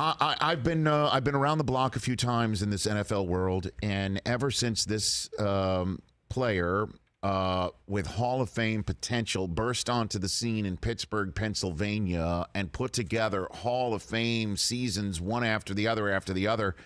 I've been around the block a few times in this NFL world, and ever since this player with Hall of Fame potential burst onto the scene in Pittsburgh, Pennsylvania, and put together Hall of Fame seasons one after the other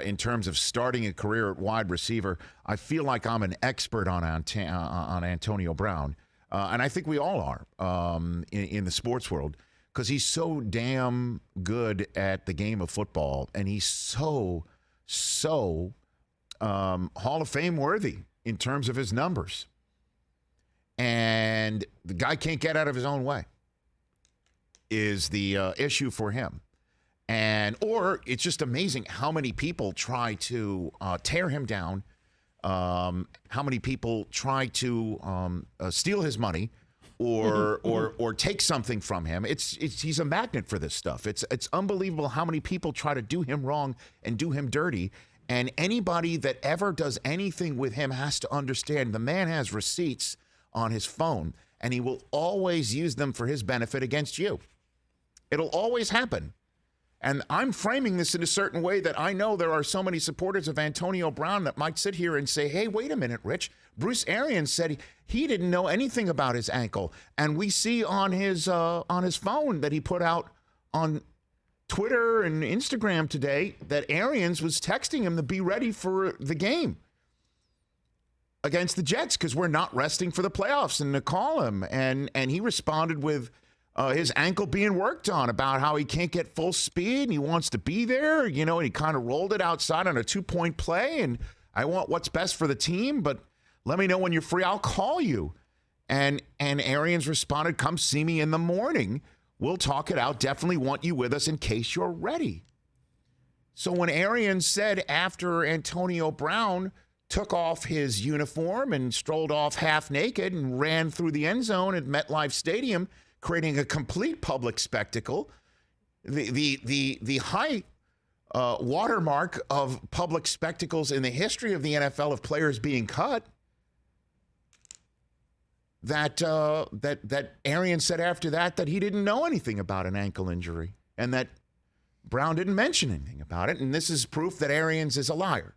in terms of starting a career at wide receiver, I feel like I'm an expert on Antonio Brown, and I think we all are in the sports world. Because he's so damn good at the game of football, and he's so Hall of Fame worthy in terms of his numbers. And the guy can't get out of his own way is the issue for him. Or it's just amazing how many people try to tear him down, how many people try to steal his money, or take something from him. He's a magnet for this stuff. It's unbelievable how many people try to do him wrong and do him dirty. And anybody that ever does anything with him has to understand the man has receipts on his phone, and he will always use them for his benefit against you. It'll always happen. And I'm framing this in a certain way that I know there are so many supporters of Antonio Brown that might sit here and say, hey, wait a minute, Rich. Bruce Arians said he didn't know anything about his ankle. And we see on his phone that he put out on Twitter and Instagram today that Arians was texting him to be ready for the game against the Jets because we're not resting for the playoffs and to call him. And he responded with his ankle being worked on, about how he can't get full speed and he wants to be there, and he kind of rolled it outside on a 2-point play. And I want what's best for the team, but let me know when you're free. I'll call you. And Arians responded, come see me in the morning. We'll talk it out. Definitely want you with us in case you're ready. So when Arians said after Antonio Brown took off his uniform and strolled off half naked and ran through the end zone at MetLife Stadium, creating a complete public spectacle, the high watermark of public spectacles in the history of the NFL of players being cut, that Arians said after that he didn't know anything about an ankle injury and that Brown didn't mention anything about it. And this is proof that Arians is a liar.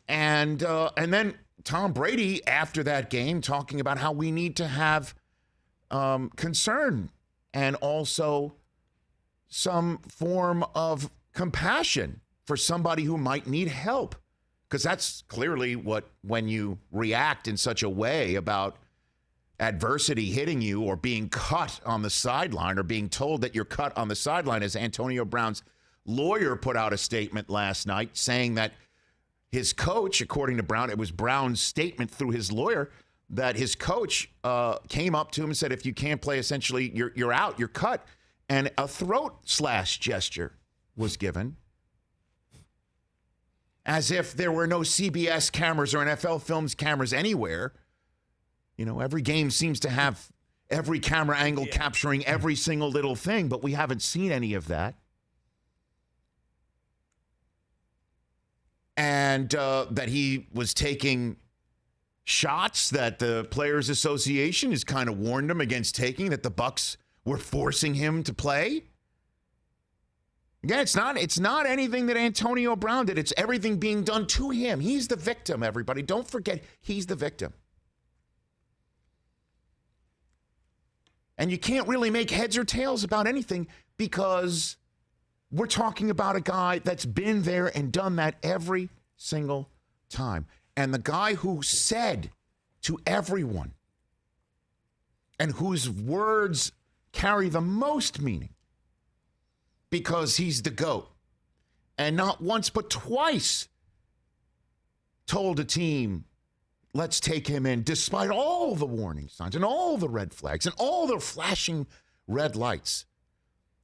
And then Tom Brady, after that game, talking about how we need to have concern and also some form of compassion for somebody who might need help. Because that's clearly when you react in such a way about adversity hitting you or being cut on the sideline or being told that you're cut on the sideline, as Antonio Brown's lawyer put out a statement last night saying that his coach, according to Brown, it was Brown's statement through his lawyer, that his coach came up to him and said, if you can't play, essentially, you're out, you're cut. And a throat slash gesture was given, as if there were no CBS cameras or NFL Films cameras anywhere. Every game seems to have every camera angle capturing every single little thing, but we haven't seen any of that. And that he was taking shots that the Players Association has kind of warned him against taking, that the Bucs were forcing him to play. Again, it's not anything that Antonio Brown did. It's everything being done to him. He's the victim, everybody. Don't forget, he's the victim. And you can't really make heads or tails about anything because we're talking about a guy that's been there and done that every single time. And the guy who said to everyone and whose words carry the most meaning because he's the GOAT, and not once but twice told a team, let's take him in, despite all the warning signs and all the red flags and all the flashing red lights,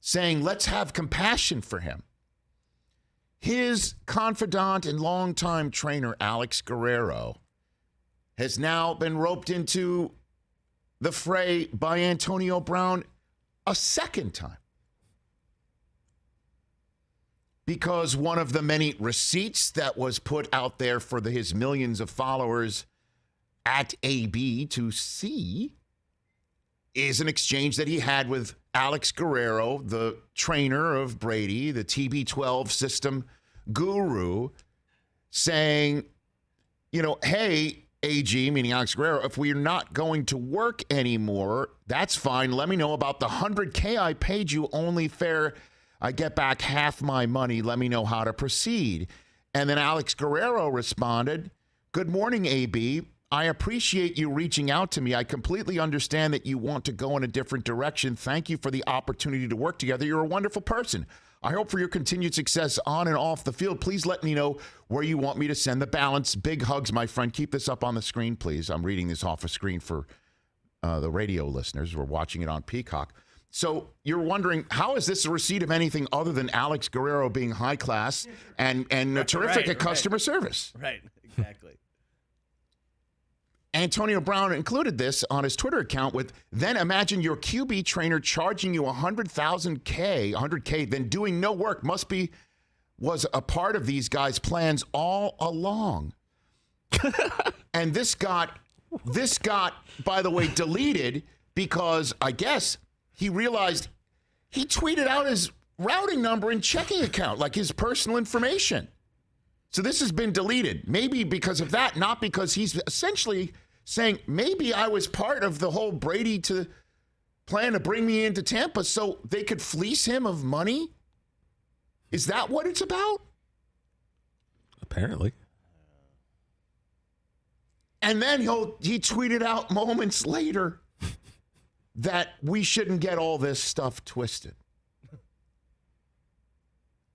saying, let's have compassion for him. His confidant and longtime trainer, Alex Guerrero, has now been roped into the fray by Antonio Brown a second time. Because one of the many receipts that was put out there for his millions of followers at AB to see is an exchange that he had with Alex Guerrero, the trainer of Brady, the TB12 system guru, saying, hey, AG, meaning Alex Guerrero, if we're not going to work anymore, that's fine. Let me know about the $100K I paid you. Only fair I get back half my money. Let me know how to proceed. And then Alex Guerrero responded, good morning, AB. I appreciate you reaching out to me. I completely understand that you want to go in a different direction. Thank you for the opportunity to work together. You're a wonderful person. I hope for your continued success on and off the field. Please let me know where you want me to send the balance. Big hugs, my friend. Keep this up on the screen, please. I'm reading this off a screen for the radio listeners. We're watching it on Peacock. So you're wondering, how is this a receipt of anything other than Alex Guerrero being high class and terrific at customer service? Right, exactly. Antonio Brown included this on his Twitter account with, then imagine your QB trainer charging you $100K, then doing no work was a part of these guys' plans all along. And this got, by the way, deleted because I guess he realized he tweeted out his routing number and checking account, like his personal information. So this has been deleted, maybe because of that, not because he's essentially saying, maybe I was part of the whole Brady to plan to bring me into Tampa so they could fleece him of money. Is that what it's about? Apparently. And then he tweeted out moments later that we shouldn't get all this stuff twisted.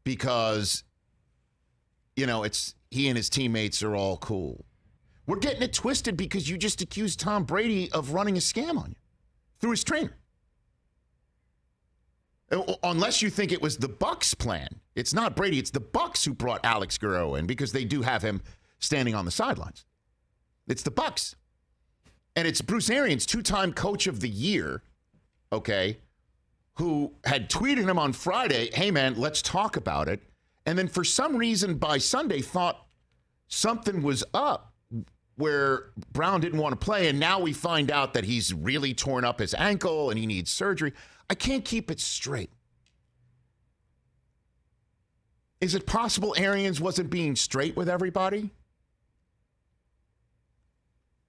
Because it's he and his teammates are all cool. We're getting it twisted because you just accused Tom Brady of running a scam on you through his trainer. Unless you think it was the Bucs plan. It's not Brady, it's the Bucs who brought Alex Guerrero in because they do have him standing on the sidelines. It's the Bucs. And it's Bruce Arians, two-time coach of the year, okay, who had tweeted him on Friday, hey, man, let's talk about it. And then for some reason by Sunday thought something was up where Brown didn't want to play. And now we find out that he's really torn up his ankle and he needs surgery. I can't keep it straight. Is it possible Arians wasn't being straight with everybody?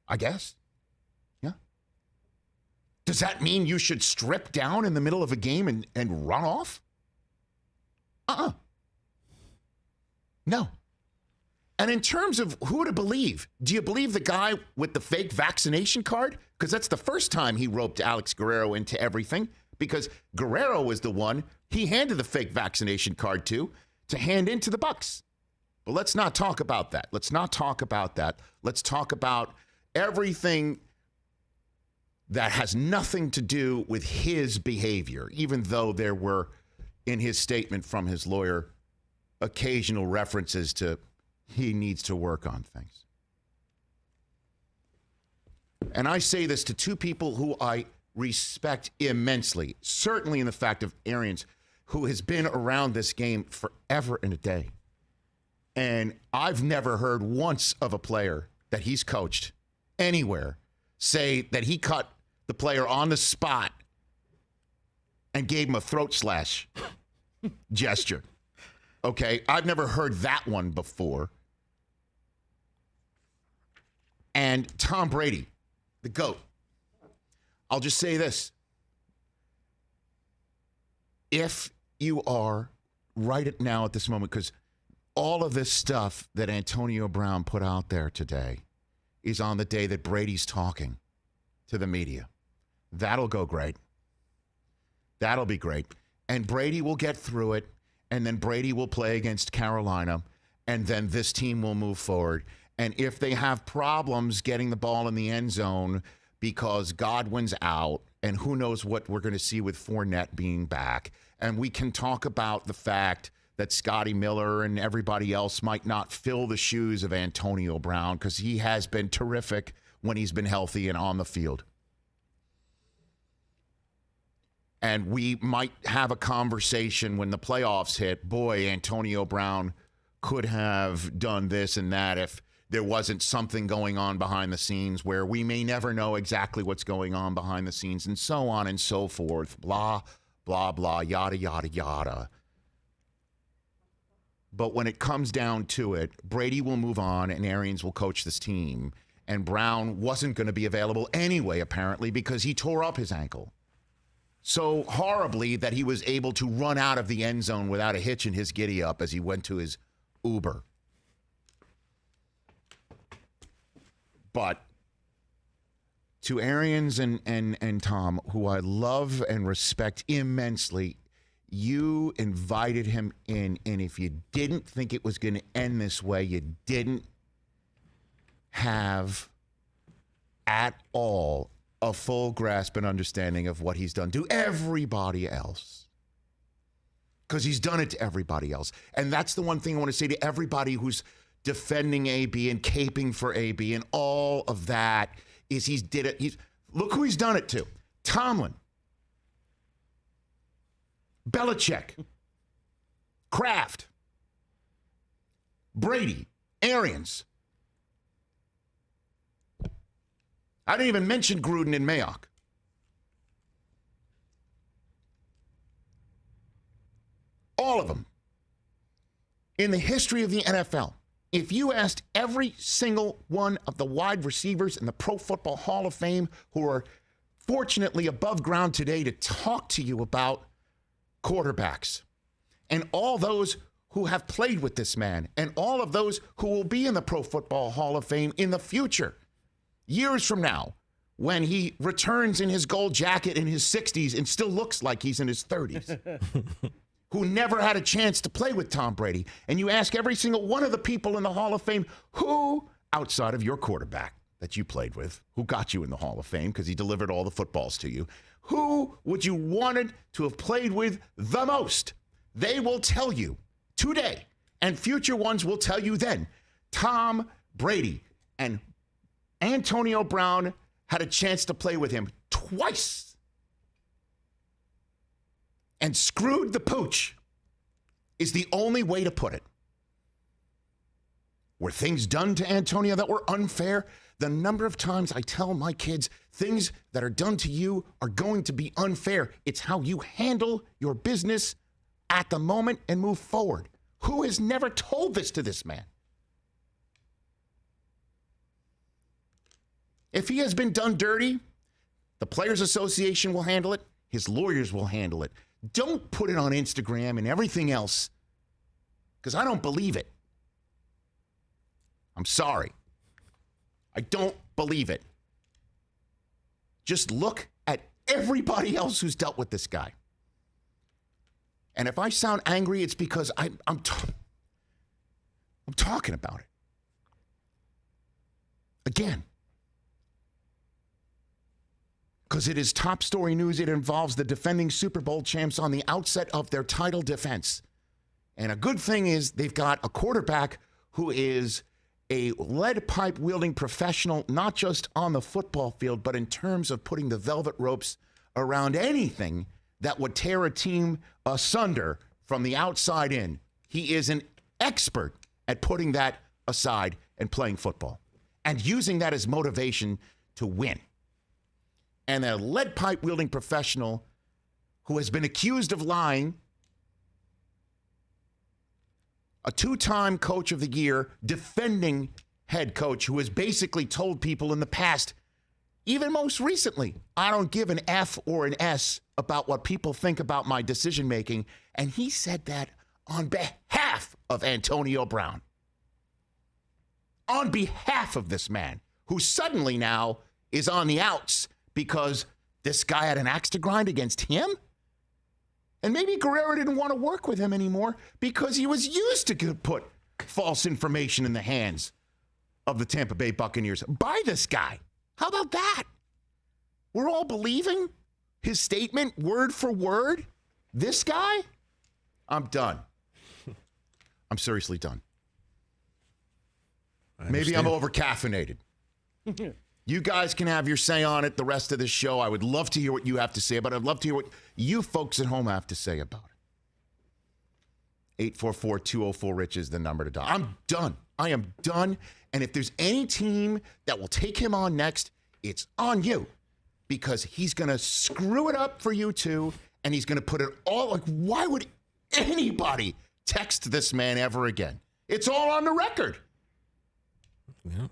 I guess. Yeah. Does that mean you should strip down in the middle of a game and run off? No. And in terms of who to believe, do you believe the guy with the fake vaccination card? Because that's the first time he roped Alex Guerrero into everything, because Guerrero was the one he handed the fake vaccination card to hand into the Bucs. But let's not talk about that. Let's not talk about that. Let's talk about everything that has nothing to do with his behavior, even though there were, in his statement from his lawyer, occasional references to he needs to work on things. And I say this to two people who I respect immensely, certainly in the fact of Arians, who has been around this game forever and a day. And I've never heard once of a player that he's coached anywhere say that he cut the player on the spot and gave him a throat slash gesture. Okay, I've never heard that one before. And Tom Brady, the GOAT. I'll just say this. If you are right now at this moment, because all of this stuff that Antonio Brown put out there today is on the day that Brady's talking to the media. That'll go great. That'll be great. And Brady will get through it, and then Brady will play against Carolina, and then this team will move forward. And if they have problems getting the ball in the end zone because Godwin's out, and who knows what we're going to see with Fournette being back, and we can talk about the fact that Scotty Miller and everybody else might not fill the shoes of Antonio Brown because he has been terrific when he's been healthy and on the field. And we might have a conversation when the playoffs hit. Boy, Antonio Brown could have done this and that if there wasn't something going on behind the scenes where we may never know exactly what's going on behind the scenes and so on and so forth, blah, blah, blah, yada, yada, yada. But when it comes down to it, Brady will move on and Arians will coach this team. And Brown wasn't going to be available anyway, apparently, because he tore up his ankle so horribly that he was able to run out of the end zone without a hitch in his giddy up as he went to his Uber. But to Arians and Tom, who I love and respect immensely, you invited him in, and if you didn't think it was going to end this way, you didn't have at all a full grasp and understanding of what he's done to everybody else. Because he's done it to everybody else. And that's the one thing I want to say to everybody who's defending AB and caping for AB and all of that is look who he's done it to. Tomlin. Belichick, Kraft, Brady, Arians. I didn't even mention Gruden and Mayock. All of them. In the history of the NFL, if you asked every single one of the wide receivers in the Pro Football Hall of Fame who are fortunately above ground today to talk to you about quarterbacks, and all those who have played with this man, and all of those who will be in the Pro Football Hall of Fame in the future, years from now, when he returns in his gold jacket in his 60s and still looks like he's in his 30s, who never had a chance to play with Tom Brady, and you ask every single one of the people in the Hall of Fame, who, outside of your quarterback that you played with, who got you in the Hall of Fame because he delivered all the footballs to you, who would you wanted to have played with the most? They will tell you today, and future ones will tell you then. Tom Brady and Antonio Brown had a chance to play with him twice and screwed the pooch is the only way to put it. Were things done to Antonio that were unfair? The number of times I tell my kids, things that are done to you are going to be unfair. It's how you handle your business at the moment and move forward. Who has never told this to this man? If he has been done dirty, the Players Association will handle it. His lawyers will handle it. Don't put it on Instagram and everything else, because I don't believe it. I'm sorry. I don't believe it. Just look at everybody else who's dealt with this guy. And if I sound angry, it's because I'm talking about it. Again. Because it is top story news. It involves the defending Super Bowl champs on the outset of their title defense. And a good thing is they've got a quarterback who is a lead pipe wielding professional, not just on the football field, but in terms of putting the velvet ropes around anything that would tear a team asunder from the outside in. He is an expert at putting that aside and playing football and using that as motivation to win. And a lead pipe wielding professional who has been accused of lying, a two-time coach of the year, defending head coach who has basically told people in the past, even most recently, I don't give an F or an S about what people think about my decision-making. And he said that on behalf of Antonio Brown. On behalf of this man, who suddenly now is on the outs because this guy had an axe to grind against him? And maybe Guerrero didn't want to work with him anymore because he was used to put false information in the hands of the Tampa Bay Buccaneers by this guy. How about that? We're all believing his statement word for word? This guy? I'm done. I'm seriously done. Maybe I'm over-caffeinated. You guys can have your say on it the rest of the show. I would love to hear what you have to say, but I'd love to hear what you folks at home have to say about 844-204-RICH is the number to dial. I'm done. I am done. And if there's any team that will take him on next, it's on you. Because he's going to screw it up for you too. And he's going to put it all, like, why would anybody text this man ever again? It's all on the record. Yeah.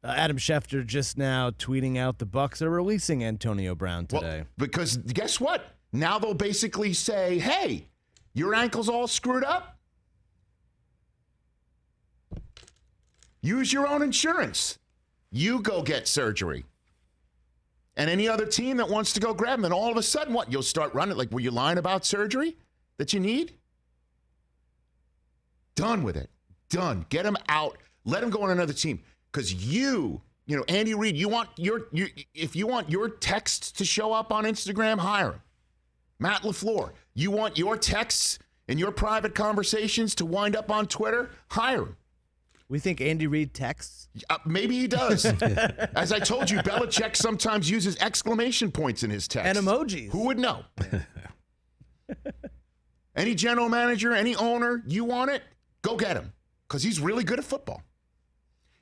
Adam Schefter just now tweeting out the Bucs are releasing Antonio Brown today. Well, because guess what? Now they'll basically say, hey, your ankle's all screwed up. Use your own insurance. You go get surgery. And any other team that wants to go grab him, and all of a sudden, what? You'll start running. Like, were you lying about surgery that you need? Done with it. Done. Get him out. Let him go on another team. Because Andy Reid, if you want your texts to show up on Instagram, hire him. Matt LaFleur, you want your texts and your private conversations to wind up on Twitter, hire him. We think Andy Reid texts? Maybe he does. As I told you, Belichick sometimes uses exclamation points in his text. And emojis. Who would know? Any general manager, any owner, you want it, go get him. Because he's really good at football.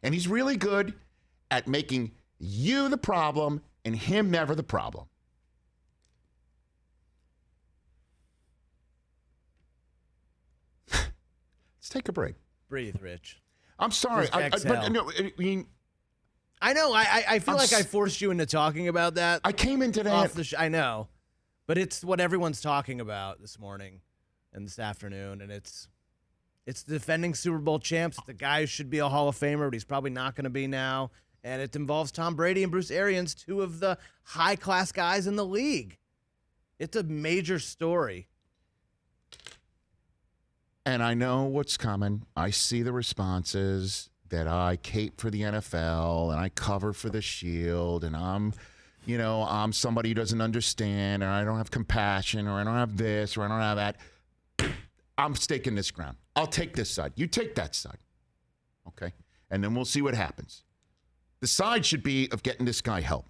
And he's really good at making you the problem and him never the problem. Let's take a break. Breathe, Rich. I'm sorry. I know. I feel like I forced you into talking about that. I came into that. I know. But it's what everyone's talking about this morning and this afternoon. And it's the defending Super Bowl champs. It's the guy who should be a Hall of Famer, but he's probably not going to be now. And it involves Tom Brady and Bruce Arians, two of the high-class guys in the league. It's a major story. And I know what's coming. I see the responses that I cape for the NFL and I cover for the Shield and I'm somebody who doesn't understand or I don't have compassion or I don't have this or I don't have that. I'm staking this ground. I'll take this side. You take that side. Okay? And then we'll see what happens. The side should be of getting this guy help.